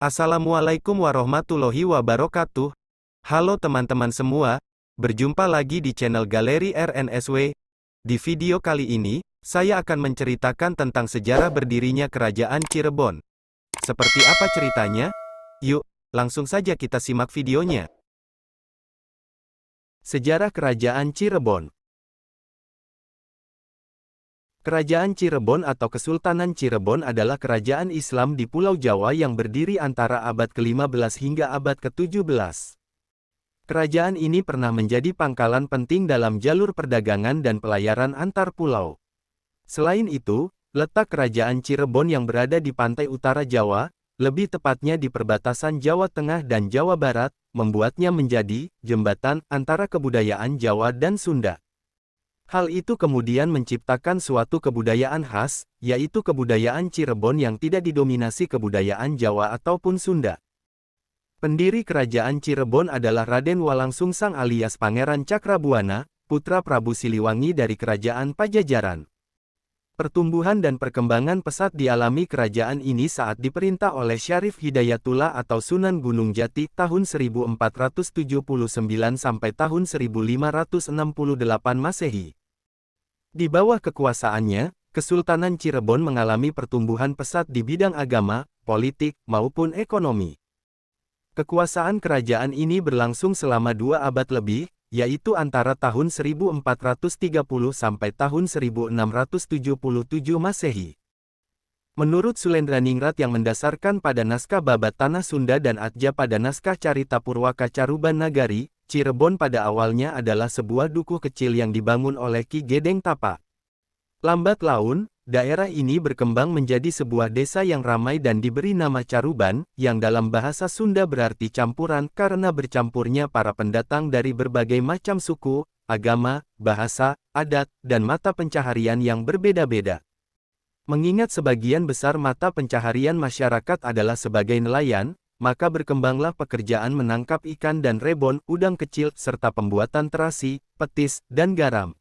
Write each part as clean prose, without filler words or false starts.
Assalamualaikum warahmatullahi wabarakatuh. Halo teman-teman semua, berjumpa lagi di channel Galeri RNSW. Di video kali ini, saya akan menceritakan tentang sejarah berdirinya Kerajaan Cirebon. Seperti apa ceritanya? Yuk, langsung saja kita simak videonya. Sejarah Kerajaan Cirebon. Kerajaan Cirebon atau Kesultanan Cirebon adalah kerajaan Islam di Pulau Jawa yang berdiri antara abad ke-15 hingga abad ke-17. Kerajaan ini pernah menjadi pangkalan penting dalam jalur perdagangan dan pelayaran antar pulau. Selain itu, letak Kerajaan Cirebon yang berada di pantai utara Jawa, lebih tepatnya di perbatasan Jawa Tengah dan Jawa Barat, membuatnya menjadi jembatan antara kebudayaan Jawa dan Sunda. Hal itu kemudian menciptakan suatu kebudayaan khas, yaitu kebudayaan Cirebon yang tidak didominasi kebudayaan Jawa ataupun Sunda. Pendiri Kerajaan Cirebon adalah Raden Walangsungsang alias Pangeran Cakrabuana, putra Prabu Siliwangi dari Kerajaan Pajajaran. Pertumbuhan dan perkembangan pesat dialami kerajaan ini saat diperintah oleh Syarif Hidayatullah atau Sunan Gunung Jati tahun 1479 sampai tahun 1568 Masehi. Di bawah kekuasaannya, Kesultanan Cirebon mengalami pertumbuhan pesat di bidang agama, politik, maupun ekonomi. Kekuasaan kerajaan ini berlangsung selama 2 abad lebih, yaitu antara tahun 1430 sampai tahun 1677 Masehi. Menurut Sulendraningrat yang mendasarkan pada naskah Babat Tanah Sunda dan Atja pada naskah Carita Purwaka Caruban Nagari, Cirebon pada awalnya adalah sebuah dukuh kecil yang dibangun oleh Ki Gedeng Tapa. Lambat laun, daerah ini berkembang menjadi sebuah desa yang ramai dan diberi nama Caruban, yang dalam bahasa Sunda berarti campuran karena bercampurnya para pendatang dari berbagai macam suku, agama, bahasa, adat, dan mata pencaharian yang berbeda-beda. Mengingat sebagian besar mata pencaharian masyarakat adalah sebagai nelayan, maka berkembanglah pekerjaan menangkap ikan dan rebon, udang kecil, serta pembuatan terasi, petis, dan garam.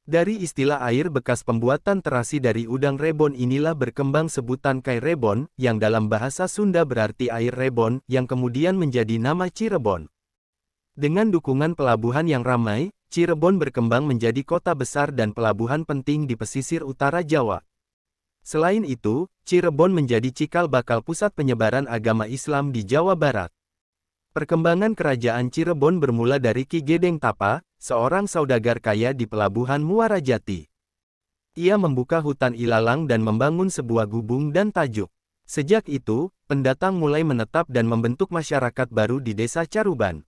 Dari istilah air bekas pembuatan terasi dari udang rebon inilah berkembang sebutan kai rebon, yang dalam bahasa Sunda berarti air rebon, yang kemudian menjadi nama Cirebon. Dengan dukungan pelabuhan yang ramai, Cirebon berkembang menjadi kota besar dan pelabuhan penting di pesisir utara Jawa. Selain itu, Cirebon menjadi cikal bakal pusat penyebaran agama Islam di Jawa Barat. Perkembangan kerajaan Cirebon bermula dari Ki Gedeng Tapa, seorang saudagar kaya di pelabuhan Muara Jati. Ia membuka hutan ilalang dan membangun sebuah gubung dan tajuk. Sejak itu, pendatang mulai menetap dan membentuk masyarakat baru di desa Caruban.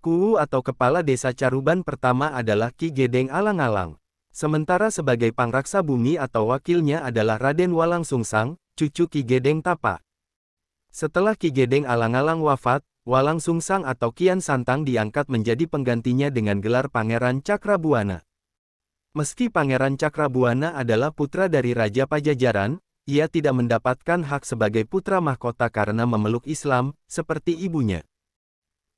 Kuu atau kepala desa Caruban pertama adalah Ki Gedeng Alang-Alang. Sementara sebagai pangraksa bumi atau wakilnya adalah Raden Walangsungsang, cucu Ki Gedeng Tapa. Setelah Ki Gedeng Alang-Alang wafat, Walangsungsang atau Kian Santang diangkat menjadi penggantinya dengan gelar Pangeran Cakrabuana. Meski Pangeran Cakrabuana adalah putra dari Raja Pajajaran, ia tidak mendapatkan hak sebagai putra mahkota karena memeluk Islam, seperti ibunya.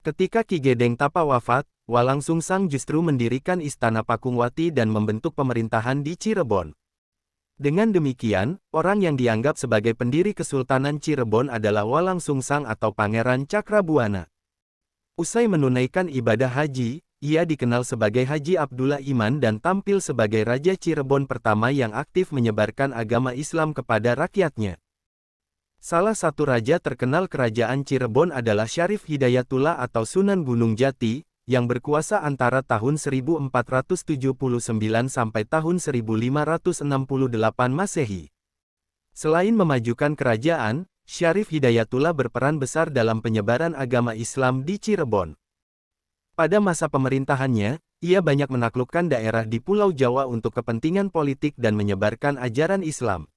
Ketika Ki Gedeng Tapa wafat, Walangsungsang justru mendirikan Istana Pakungwati dan membentuk pemerintahan di Cirebon. Dengan demikian, orang yang dianggap sebagai pendiri Kesultanan Cirebon adalah Walangsungsang atau Pangeran Cakrabuana. Usai menunaikan ibadah haji, ia dikenal sebagai Haji Abdullah Iman dan tampil sebagai Raja Cirebon pertama yang aktif menyebarkan agama Islam kepada rakyatnya. Salah satu raja terkenal kerajaan Cirebon adalah Syarif Hidayatullah atau Sunan Gunung Jati, yang berkuasa antara tahun 1479 sampai tahun 1568 Masehi. Selain memajukan kerajaan, Syarif Hidayatullah berperan besar dalam penyebaran agama Islam di Cirebon. Pada masa pemerintahannya, ia banyak menaklukkan daerah di Pulau Jawa untuk kepentingan politik dan menyebarkan ajaran Islam.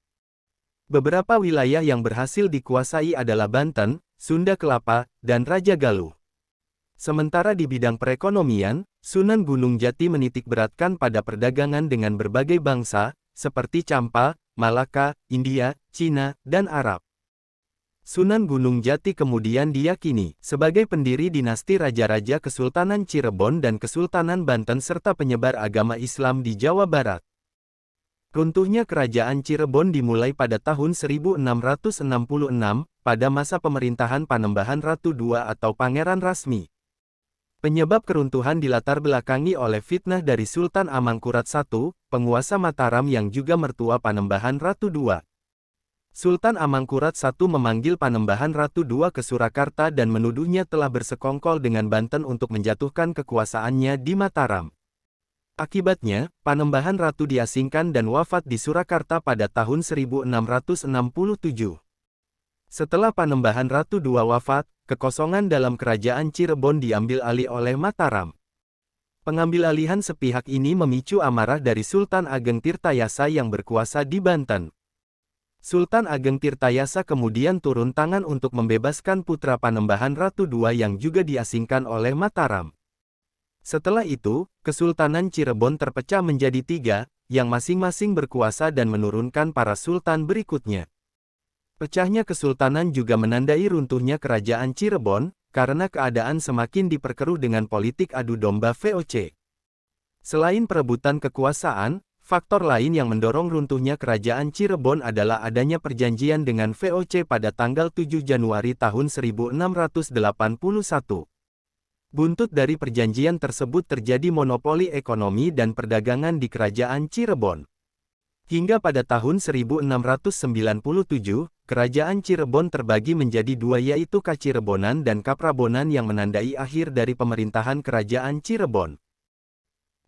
Beberapa wilayah yang berhasil dikuasai adalah Banten, Sunda Kelapa, dan Raja Galuh. Sementara di bidang perekonomian, Sunan Gunung Jati menitikberatkan pada perdagangan dengan berbagai bangsa, seperti Campa, Malaka, India, Cina, dan Arab. Sunan Gunung Jati kemudian diyakini sebagai pendiri dinasti Raja-Raja Kesultanan Cirebon dan Kesultanan Banten serta penyebar agama Islam di Jawa Barat. Runtuhnya Kerajaan Cirebon dimulai pada tahun 1666, pada masa pemerintahan Panembahan Ratu II atau Pangeran Rasmi. Penyebab keruntuhan dilatar belakangi oleh fitnah dari Sultan Amangkurat I, penguasa Mataram yang juga mertua Panembahan Ratu II. Sultan Amangkurat I memanggil Panembahan Ratu II ke Surakarta dan menuduhnya telah bersekongkol dengan Banten untuk menjatuhkan kekuasaannya di Mataram. Akibatnya, Panembahan Ratu diasingkan dan wafat di Surakarta pada tahun 1667. Setelah Panembahan Ratu II wafat, kekosongan dalam Kerajaan Cirebon diambil alih oleh Mataram. Pengambilalihan sepihak ini memicu amarah dari Sultan Ageng Tirtayasa yang berkuasa di Banten. Sultan Ageng Tirtayasa kemudian turun tangan untuk membebaskan putra Panembahan Ratu II yang juga diasingkan oleh Mataram. Setelah itu, Kesultanan Cirebon terpecah menjadi 3, yang masing-masing berkuasa dan menurunkan para sultan berikutnya. Pecahnya kesultanan juga menandai runtuhnya Kerajaan Cirebon, karena keadaan semakin diperkeruh dengan politik adu domba VOC. Selain perebutan kekuasaan, faktor lain yang mendorong runtuhnya Kerajaan Cirebon adalah adanya perjanjian dengan VOC pada tanggal 7 Januari tahun 1681. Buntut dari perjanjian tersebut terjadi monopoli ekonomi dan perdagangan di Kerajaan Cirebon. Hingga pada tahun 1697, Kerajaan Cirebon terbagi menjadi 2 yaitu Kacirebonan dan Kaprabonan yang menandai akhir dari pemerintahan Kerajaan Cirebon.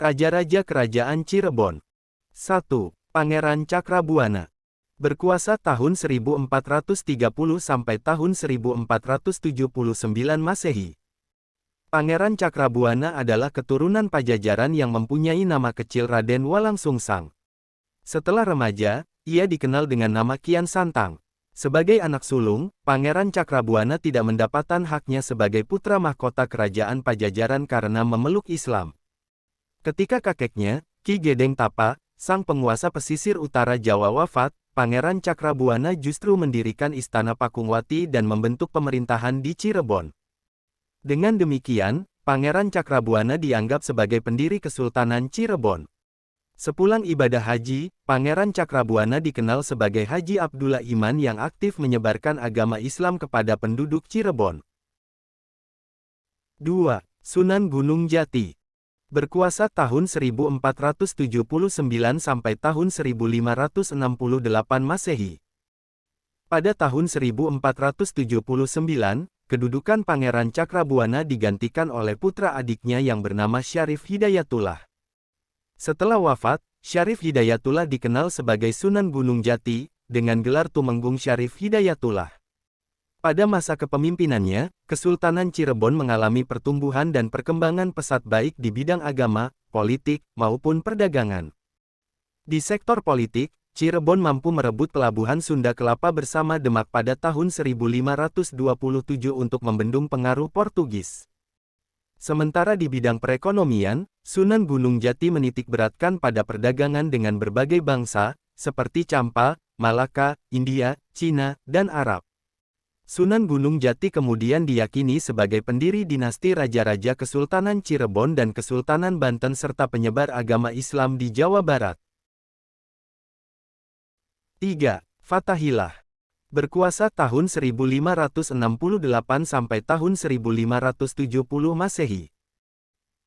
Raja-Raja Kerajaan Cirebon. 1. Pangeran Cakrabuana. Berkuasa tahun 1430 sampai tahun 1479 Masehi. Pangeran Cakrabuana adalah keturunan Pajajaran yang mempunyai nama kecil Raden Walangsungsang. Setelah remaja, ia dikenal dengan nama Kian Santang. Sebagai anak sulung, Pangeran Cakrabuana tidak mendapatkan haknya sebagai putra mahkota Kerajaan Pajajaran karena memeluk Islam. Ketika kakeknya, Ki Gedeng Tapa, sang penguasa pesisir utara Jawa wafat, Pangeran Cakrabuana justru mendirikan Istana Pakungwati dan membentuk pemerintahan di Cirebon. Dengan demikian, Pangeran Cakrabuana dianggap sebagai pendiri Kesultanan Cirebon. Sepulang ibadah haji, Pangeran Cakrabuana dikenal sebagai Haji Abdullah Iman yang aktif menyebarkan agama Islam kepada penduduk Cirebon. 2. Sunan Gunung Jati. Berkuasa tahun 1479 sampai tahun 1568 Masehi. Pada tahun 1479, kedudukan Pangeran Cakrabuana digantikan oleh putra adiknya yang bernama Syarif Hidayatullah. Setelah wafat, Syarif Hidayatullah dikenal sebagai Sunan Gunung Jati, dengan gelar Tumenggung Syarif Hidayatullah. Pada masa kepemimpinannya, Kesultanan Cirebon mengalami pertumbuhan dan perkembangan pesat baik di bidang agama, politik, maupun perdagangan. Di sektor politik, Cirebon mampu merebut pelabuhan Sunda Kelapa bersama Demak pada tahun 1527 untuk membendung pengaruh Portugis. Sementara di bidang perekonomian, Sunan Gunung Jati menitikberatkan pada perdagangan dengan berbagai bangsa, seperti Campa, Malaka, India, Cina, dan Arab. Sunan Gunung Jati kemudian diyakini sebagai pendiri dinasti Raja-Raja Kesultanan Cirebon dan Kesultanan Banten serta penyebar agama Islam di Jawa Barat. 3. Fathahillah. Berkuasa tahun 1568 sampai tahun 1570 Masehi.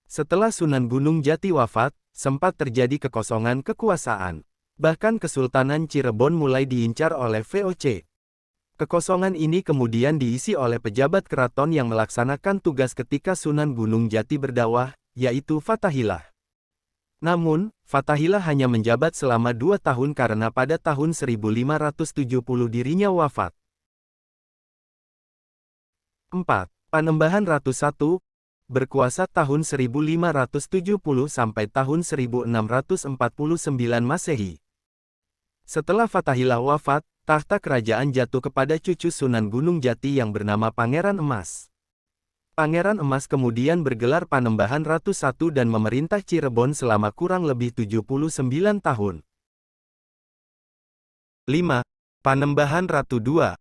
Setelah Sunan Gunung Jati wafat, sempat terjadi kekosongan kekuasaan. Bahkan Kesultanan Cirebon mulai diincar oleh VOC. Kekosongan ini kemudian diisi oleh pejabat keraton yang melaksanakan tugas ketika Sunan Gunung Jati berdakwah, yaitu Fathahillah. Namun, Fathahillah hanya menjabat selama 2 tahun karena pada tahun 1570 dirinya wafat. 4. Panembahan Ratu I. Berkuasa tahun 1570 sampai tahun 1649 Masehi. Setelah Fathahillah wafat, tahta kerajaan jatuh kepada cucu Sunan Gunung Jati yang bernama Pangeran Emas. Pangeran Emas kemudian bergelar Panembahan Ratu I dan memerintah Cirebon selama kurang lebih 79 tahun. 5. Panembahan Ratu II.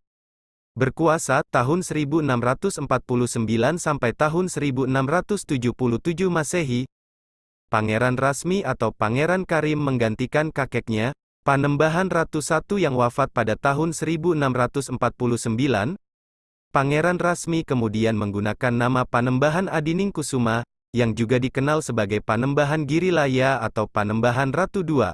Berkuasa tahun 1649 sampai tahun 1677 Masehi. Pangeran Rasmi atau Pangeran Karim menggantikan kakeknya, Panembahan Ratu I yang wafat pada tahun 1649, Pangeran Rasmi kemudian menggunakan nama Panembahan Adiningkusuma, yang juga dikenal sebagai Panembahan Girilaya atau Panembahan Ratu II.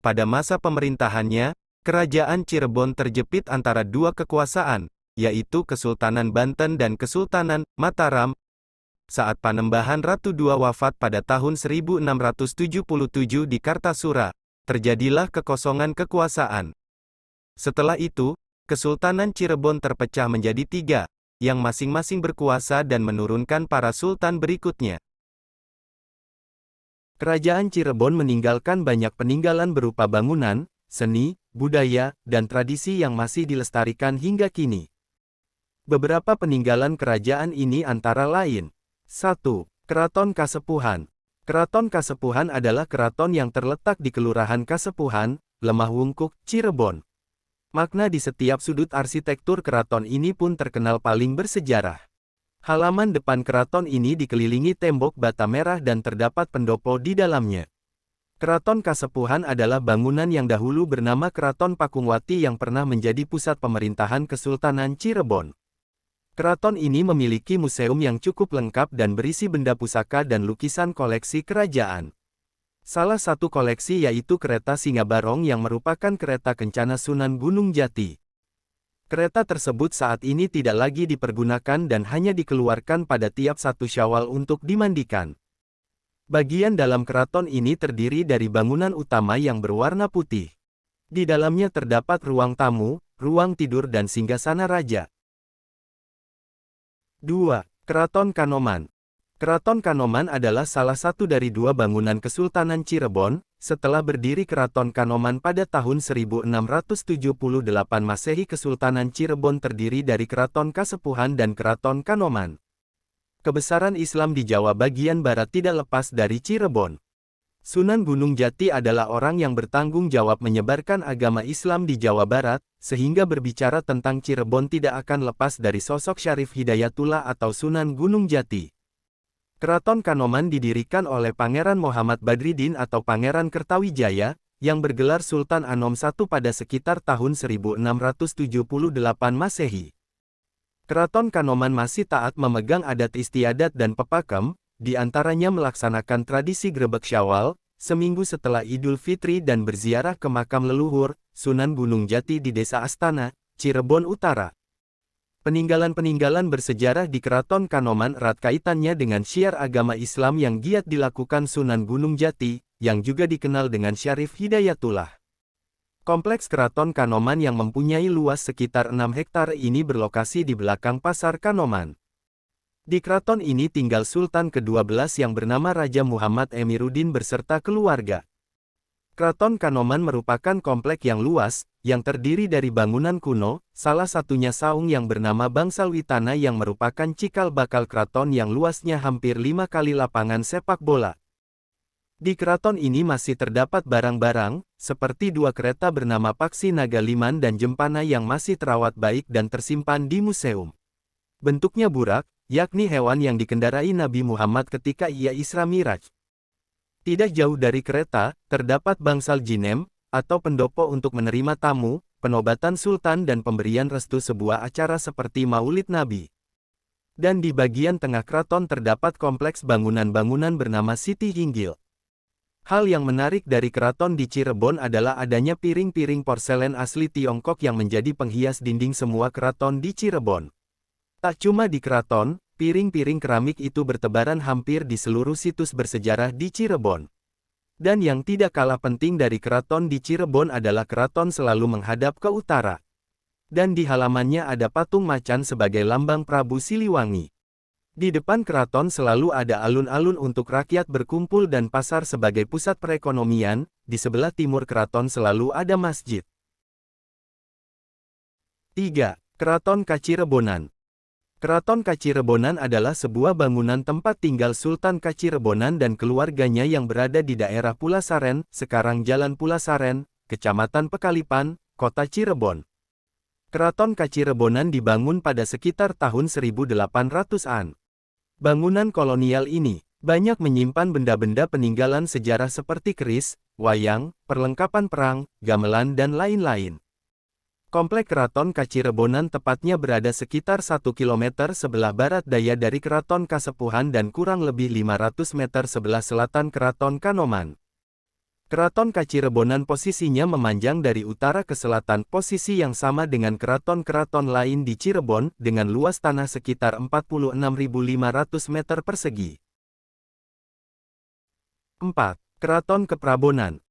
Pada masa pemerintahannya, Kerajaan Cirebon terjepit antara dua kekuasaan, yaitu Kesultanan Banten dan Kesultanan Mataram. Saat Panembahan Ratu II wafat pada tahun 1677 di Kartasura, terjadilah kekosongan kekuasaan. Setelah itu, Kesultanan Cirebon terpecah menjadi tiga, yang masing-masing berkuasa dan menurunkan para sultan berikutnya. Kerajaan Cirebon meninggalkan banyak peninggalan berupa bangunan, seni, budaya, dan tradisi yang masih dilestarikan hingga kini. Beberapa peninggalan kerajaan ini antara lain: 1. Keraton Kasepuhan. Keraton Kasepuhan adalah keraton yang terletak di Kelurahan Kasepuhan, Lemah Wungkuk, Cirebon. Makna di setiap sudut arsitektur keraton ini pun terkenal paling bersejarah. Halaman depan keraton ini dikelilingi tembok bata merah dan terdapat pendopo di dalamnya. Keraton Kasepuhan adalah bangunan yang dahulu bernama Keraton Pakungwati yang pernah menjadi pusat pemerintahan Kesultanan Cirebon. Keraton ini memiliki museum yang cukup lengkap dan berisi benda pusaka dan lukisan koleksi kerajaan. Salah satu koleksi yaitu kereta Singabarong yang merupakan kereta kencana Sunan Gunung Jati. Kereta tersebut saat ini tidak lagi dipergunakan dan hanya dikeluarkan pada tiap 1 Syawal untuk dimandikan. Bagian dalam keraton ini terdiri dari bangunan utama yang berwarna putih. Di dalamnya terdapat ruang tamu, ruang tidur dan singgasana raja. 2. Keraton Kanoman. Keraton Kanoman adalah salah satu dari dua bangunan Kesultanan Cirebon, setelah berdiri Keraton Kanoman pada tahun 1678 Masehi. Kesultanan Cirebon terdiri dari Keraton Kasepuhan dan Keraton Kanoman. Kebesaran Islam di Jawa bagian barat tidak lepas dari Cirebon. Sunan Gunung Jati adalah orang yang bertanggung jawab menyebarkan agama Islam di Jawa Barat, sehingga berbicara tentang Cirebon tidak akan lepas dari sosok Syarif Hidayatullah atau Sunan Gunung Jati. Keraton Kanoman didirikan oleh Pangeran Muhammad Badriddin atau Pangeran Kertawijaya, yang bergelar Sultan Anom I pada sekitar tahun 1678 Masehi. Keraton Kanoman masih taat memegang adat istiadat dan pepakem, di antaranya melaksanakan tradisi Grebek Syawal, seminggu setelah Idul Fitri dan berziarah ke makam leluhur, Sunan Gunung Jati di Desa Astana, Cirebon Utara. Peninggalan-peninggalan bersejarah di Keraton Kanoman erat kaitannya dengan syiar agama Islam yang giat dilakukan Sunan Gunung Jati, yang juga dikenal dengan Syarif Hidayatullah. Kompleks Keraton Kanoman yang mempunyai luas sekitar 6 hektar ini berlokasi di belakang Pasar Kanoman. Di keraton ini tinggal Sultan ke-12 yang bernama Raja Muhammad Emiruddin beserta keluarga. Keraton Kanoman merupakan komplek yang luas, yang terdiri dari bangunan kuno, salah satunya saung yang bernama Bangsal Witana yang merupakan cikal bakal keraton yang luasnya hampir 5 kali lapangan sepak bola. Di keraton ini masih terdapat barang-barang, seperti 2 kereta bernama Paksi Naga Liman dan Jempana yang masih terawat baik dan tersimpan di museum. Bentuknya burak, yakni hewan yang dikendarai Nabi Muhammad ketika ia Isra Miraj. Tidak jauh dari kereta, terdapat bangsal jinem, atau pendopo untuk menerima tamu, penobatan sultan dan pemberian restu sebuah acara seperti Maulid Nabi. Dan di bagian tengah keraton terdapat kompleks bangunan-bangunan bernama Siti Hinggil. Hal yang menarik dari keraton di Cirebon adalah adanya piring-piring porselen asli Tiongkok yang menjadi penghias dinding semua keraton di Cirebon. Tak cuma di keraton, piring-piring keramik itu bertebaran hampir di seluruh situs bersejarah di Cirebon. Dan yang tidak kalah penting dari keraton di Cirebon adalah keraton selalu menghadap ke utara. Dan di halamannya ada patung macan sebagai lambang Prabu Siliwangi. Di depan keraton selalu ada alun-alun untuk rakyat berkumpul dan pasar sebagai pusat perekonomian, di sebelah timur keraton selalu ada masjid. 3. Keraton Kacirebonan. Keraton Kacirebonan adalah sebuah bangunan tempat tinggal Sultan Kacirebonan dan keluarganya yang berada di daerah Pulasaren, sekarang Jalan Pulasaren, Kecamatan Pekalipan, Kota Cirebon. Keraton Kacirebonan dibangun pada sekitar tahun 1800-an. Bangunan kolonial ini banyak menyimpan benda-benda peninggalan sejarah seperti keris, wayang, perlengkapan perang, gamelan dan lain-lain. Komplek Keraton Kacirebonan tepatnya berada sekitar 1 km sebelah barat daya dari Keraton Kasepuhan dan kurang lebih 500 meter sebelah selatan Keraton Kanoman. Keraton Kacirebonan posisinya memanjang dari utara ke selatan, posisi yang sama dengan keraton-keraton lain di Cirebon, dengan luas tanah sekitar 46.500 meter persegi. 4. Keraton Keprabonan.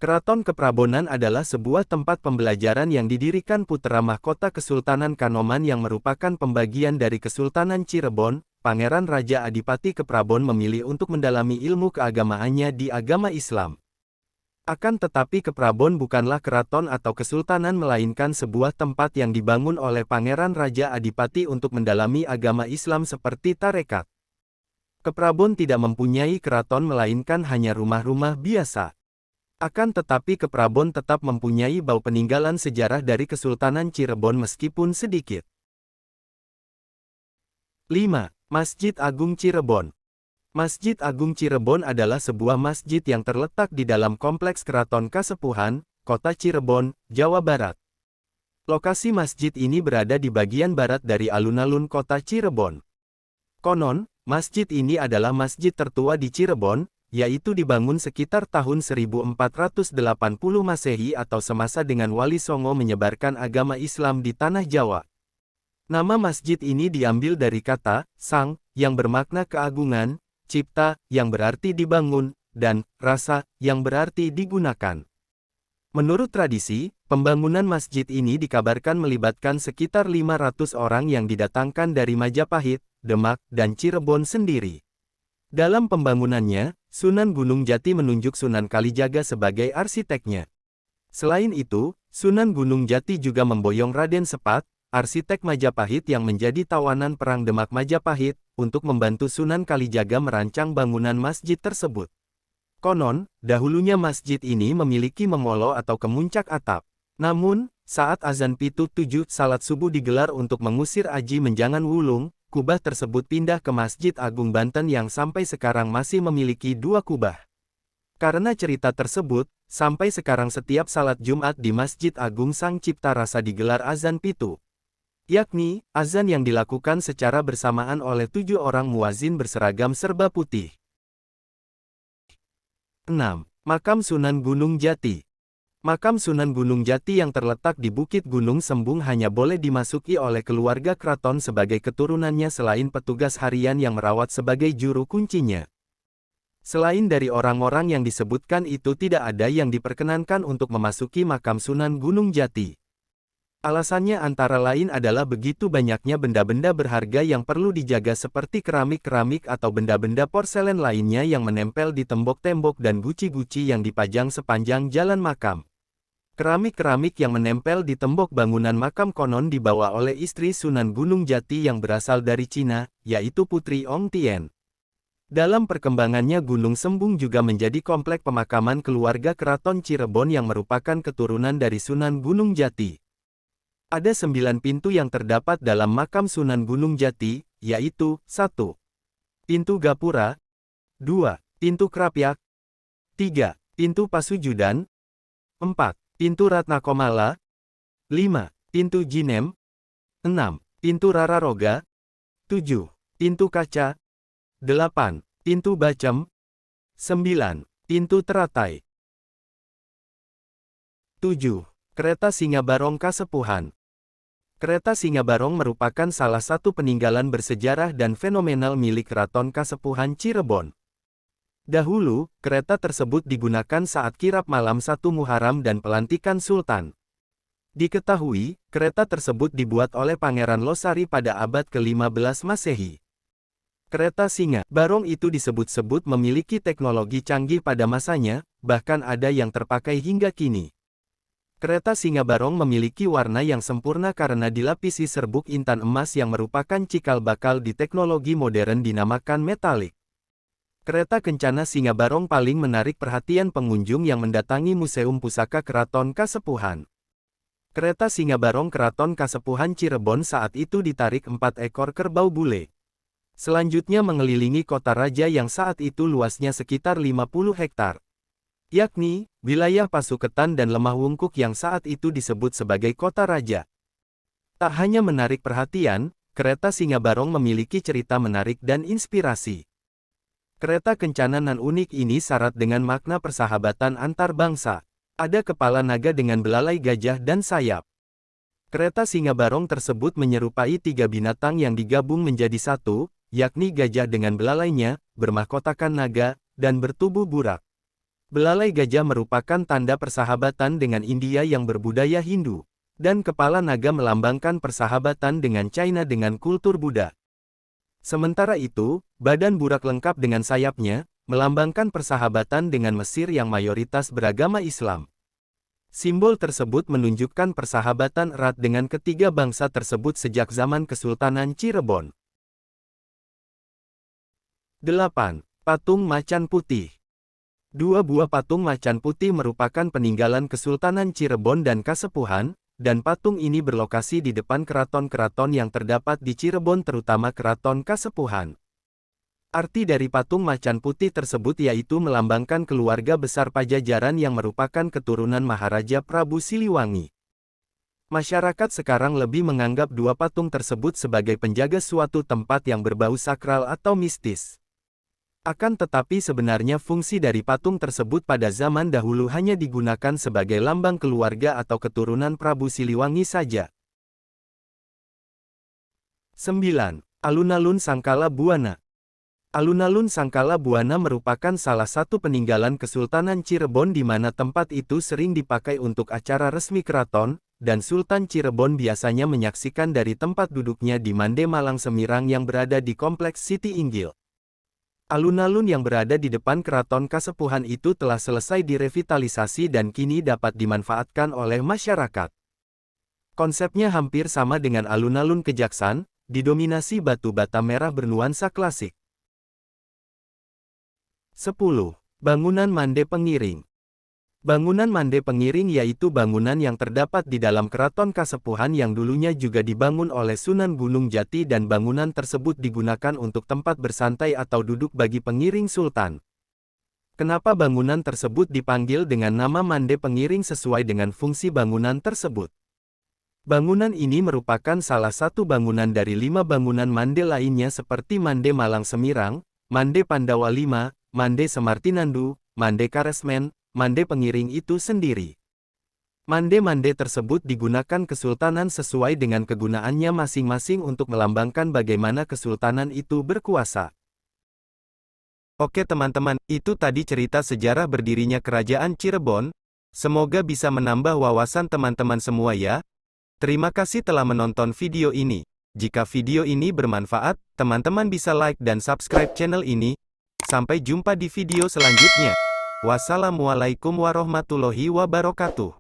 Keraton Keprabonan adalah sebuah tempat pembelajaran yang didirikan Putra Mahkota Kesultanan Kanoman yang merupakan pembagian dari Kesultanan Cirebon. Pangeran Raja Adipati Keprabon memilih untuk mendalami ilmu keagamaannya di agama Islam. Akan tetapi Keprabon bukanlah keraton atau kesultanan melainkan sebuah tempat yang dibangun oleh Pangeran Raja Adipati untuk mendalami agama Islam seperti tarekat. Keprabon tidak mempunyai keraton melainkan hanya rumah-rumah biasa. Akan tetapi Keprabon tetap mempunyai bau peninggalan sejarah dari Kesultanan Cirebon meskipun sedikit. 5. Masjid Agung Cirebon. Masjid Agung Cirebon adalah sebuah masjid yang terletak di dalam Kompleks Keraton Kasepuhan, Kota Cirebon, Jawa Barat. Lokasi masjid ini berada di bagian barat dari alun-alun Kota Cirebon. Konon, masjid ini adalah masjid tertua di Cirebon, yaitu dibangun sekitar tahun 1480 Masehi atau semasa dengan Wali Songo menyebarkan agama Islam di Tanah Jawa. Nama masjid ini diambil dari kata sang, yang bermakna keagungan, cipta, yang berarti dibangun, dan rasa, yang berarti digunakan. Menurut tradisi, pembangunan masjid ini dikabarkan melibatkan sekitar 500 orang yang didatangkan dari Majapahit, Demak, dan Cirebon sendiri. Dalam pembangunannya, Sunan Gunung Jati menunjuk Sunan Kalijaga sebagai arsiteknya. Selain itu, Sunan Gunung Jati juga memboyong Raden Sepat, arsitek Majapahit yang menjadi tawanan Perang Demak Majapahit, untuk membantu Sunan Kalijaga merancang bangunan masjid tersebut. Konon, dahulunya masjid ini memiliki memolo atau kemuncak atap. Namun, saat azan Pitu 7 salat subuh digelar untuk mengusir aji menjangan wulung, kubah tersebut pindah ke Masjid Agung Banten yang sampai sekarang masih memiliki 2 kubah. Karena cerita tersebut, sampai sekarang setiap salat Jumat di Masjid Agung Sang Cipta Rasa digelar azan Pitu. Yakni, azan yang dilakukan secara bersamaan oleh 7 orang muazin berseragam serba putih. 6. Makam Sunan Gunung Jati. Makam Sunan Gunung Jati yang terletak di Bukit Gunung Sembung hanya boleh dimasuki oleh keluarga keraton sebagai keturunannya selain petugas harian yang merawat sebagai juru kuncinya. Selain dari orang-orang yang disebutkan itu tidak ada yang diperkenankan untuk memasuki makam Sunan Gunung Jati. Alasannya antara lain adalah begitu banyaknya benda-benda berharga yang perlu dijaga seperti keramik-keramik atau benda-benda porselen lainnya yang menempel di tembok-tembok dan guci-guci yang dipajang sepanjang jalan makam. Keramik-keramik yang menempel di tembok bangunan makam konon dibawa oleh istri Sunan Gunung Jati yang berasal dari Cina, yaitu Putri Ong Tien. Dalam perkembangannya Gunung Sembung juga menjadi komplek pemakaman keluarga Keraton Cirebon yang merupakan keturunan dari Sunan Gunung Jati. Ada 9 pintu yang terdapat dalam makam Sunan Gunung Jati, yaitu 1. Pintu Gapura, 2. Pintu Krapyak, 3. Pintu Pasujudan, 4. Pintu Ratnakomala, 5. Pintu Jinem, 6. Pintu Rararoga, 7. Pintu Kaca, 8. Pintu Bacem, 9. Pintu Teratai, 7. Kereta Singa Barong Kasepuhan. Kereta Singa Barong merupakan salah satu peninggalan bersejarah dan fenomenal milik Keraton Kasepuhan Cirebon. Dahulu, kereta tersebut digunakan saat kirap malam 1 Muharram dan pelantikan Sultan. Diketahui, kereta tersebut dibuat oleh Pangeran Losari pada abad ke-15 Masehi. Kereta Singa Barong itu disebut-sebut memiliki teknologi canggih pada masanya, bahkan ada yang terpakai hingga kini. Kereta Singa Barong memiliki warna yang sempurna karena dilapisi serbuk intan emas yang merupakan cikal bakal di teknologi modern dinamakan metalik. Kereta Kencana Singa Barong paling menarik perhatian pengunjung yang mendatangi Museum Pusaka Keraton Kasepuhan. Kereta Singa Barong Keraton Kasepuhan Cirebon saat itu ditarik 4 ekor kerbau bule. Selanjutnya mengelilingi kota raja yang saat itu luasnya sekitar 50 hektar. yakni wilayah Pasuketan dan Lemah Wungkuk yang saat itu disebut sebagai kota raja. Tak hanya menarik perhatian, kereta Singa Barong memiliki cerita menarik dan inspirasi. Kereta kencana nan unik ini syarat dengan makna persahabatan antar bangsa. Ada kepala naga dengan belalai gajah dan sayap. Kereta Singa Barong tersebut menyerupai 3 binatang yang digabung menjadi satu, yakni gajah dengan belalainya, bermahkotakan naga, dan bertubuh burak. Belalai gajah merupakan tanda persahabatan dengan India yang berbudaya Hindu, dan kepala naga melambangkan persahabatan dengan China dengan kultur Buddha. Sementara itu, badan burak lengkap dengan sayapnya, melambangkan persahabatan dengan Mesir yang mayoritas beragama Islam. Simbol tersebut menunjukkan persahabatan erat dengan ketiga bangsa tersebut sejak zaman Kesultanan Cirebon. 8. Patung Macan Putih. Dua buah patung macan putih merupakan peninggalan Kesultanan Cirebon dan Kasepuhan, dan patung ini berlokasi di depan keraton-keraton yang terdapat di Cirebon terutama Keraton Kasepuhan. Arti dari patung macan putih tersebut yaitu melambangkan keluarga besar Pajajaran yang merupakan keturunan Maharaja Prabu Siliwangi. Masyarakat sekarang lebih menganggap dua patung tersebut sebagai penjaga suatu tempat yang berbau sakral atau mistis. Akan tetapi sebenarnya fungsi dari patung tersebut pada zaman dahulu hanya digunakan sebagai lambang keluarga atau keturunan Prabu Siliwangi saja. 9. Alun-alun Sangkala Buana. Alun-alun Sangkala Buana merupakan salah satu peninggalan Kesultanan Cirebon di mana tempat itu sering dipakai untuk acara resmi keraton, dan Sultan Cirebon biasanya menyaksikan dari tempat duduknya di Mande Malang Semirang yang berada di Kompleks Siti Inggil. Alun-alun yang berada di depan Keraton Kasepuhan itu telah selesai direvitalisasi dan kini dapat dimanfaatkan oleh masyarakat. Konsepnya hampir sama dengan alun-alun Kejaksan, didominasi batu bata merah bernuansa klasik. 10. Bangunan Mande Pengiring. Bangunan Mande Pengiring yaitu bangunan yang terdapat di dalam Keraton Kasepuhan yang dulunya juga dibangun oleh Sunan Gunung Jati dan bangunan tersebut digunakan untuk tempat bersantai atau duduk bagi pengiring sultan. Kenapa bangunan tersebut dipanggil dengan nama Mande Pengiring sesuai dengan fungsi bangunan tersebut? Bangunan ini merupakan salah satu bangunan dari 5 bangunan Mande lainnya seperti Mande Malang Semirang, Mande Pandawa V, Mande Semartinandu, Mande Karesmen, Mande Pengiring itu sendiri. Mande-mande tersebut digunakan kesultanan sesuai dengan kegunaannya masing-masing untuk melambangkan bagaimana kesultanan itu berkuasa. Oke teman-teman, itu tadi cerita sejarah berdirinya Kerajaan Cirebon. Semoga bisa menambah wawasan teman-teman semua ya. Terima kasih telah menonton video ini. Jika video ini bermanfaat, teman-teman bisa like dan subscribe channel ini. Sampai jumpa di video selanjutnya. Wassalamualaikum warahmatullahi wabarakatuh.